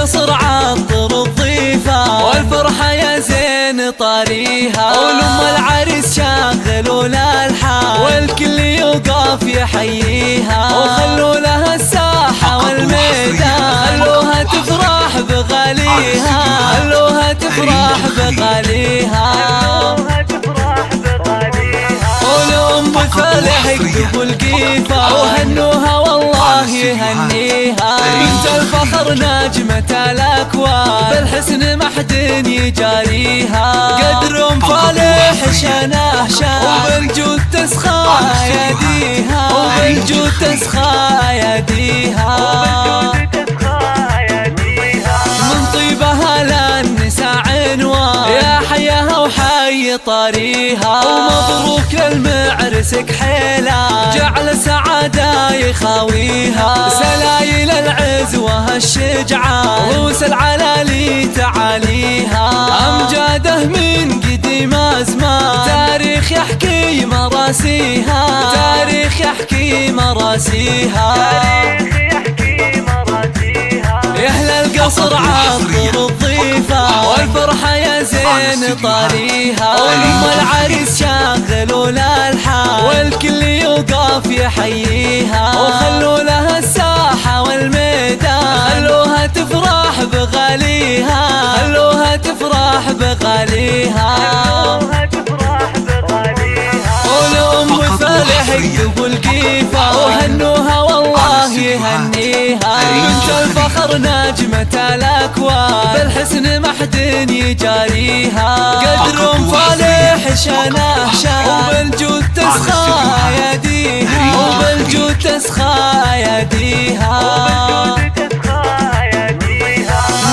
القصر عطر الضيفة والفرحة يا زين طاريها، ولم العريس شاغلوا لها الحال والكل يوقف يحييها، وخلوا لها الساحة والميدان خلوها تفرح بغاليها، خلوها تفرح بغاليها. ولأم فالح يكتبوا القيفة وهنوها والله يهنيها، بنت الفخر نجمة الأكوان بالحسن ما حد يجاريها، قدر أم فالح شانه شان وبالجود تسخى يديها، وبالجود تسخى يديها. من طيبها للنساء عنوان يا حياها وحي طاريها، ومبروك المعرس كحيلة جعل سعادة يخاويها، سلايل العز وهالشجعان روس العلالي تعاليها، أمجاده من قديم أزمان تاريخ يحكي مراسيها، تاريخ يحكي مراسيها. يا أهل القصر عطر الضيفة والفرحة يا زين طاريها، ولم العريس شاغلوا لها الحال والكل يوقف يحييها، وخلوا لها الساحة والميدان خلوها تفرح بغاليها، خلوها تفرح بغاليها. ولأم فالح يكتبوا القيفة وهنوها والله يهنيها، بنت الفخر نجمة الأكوان بالحسن ما حد يجاريها، قدر أم فالح شانه شان وبالجود تسخى يديها، وبالجود تسخى يديها.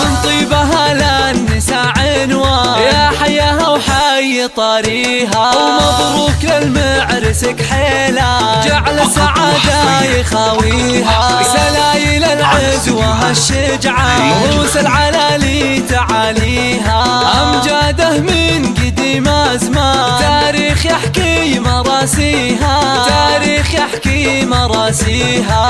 من طيبها للنساء عنوان يا حياها وحي طاريها، ومبروك المعرس كحيلة جعل سعادة يخاويها، سلايل العز وهالشجعان روس العلالي تعاليها، أمجاده من قديم أزمان تاريخ يحكي مراسيها، تاريخ يحكي مراسيها.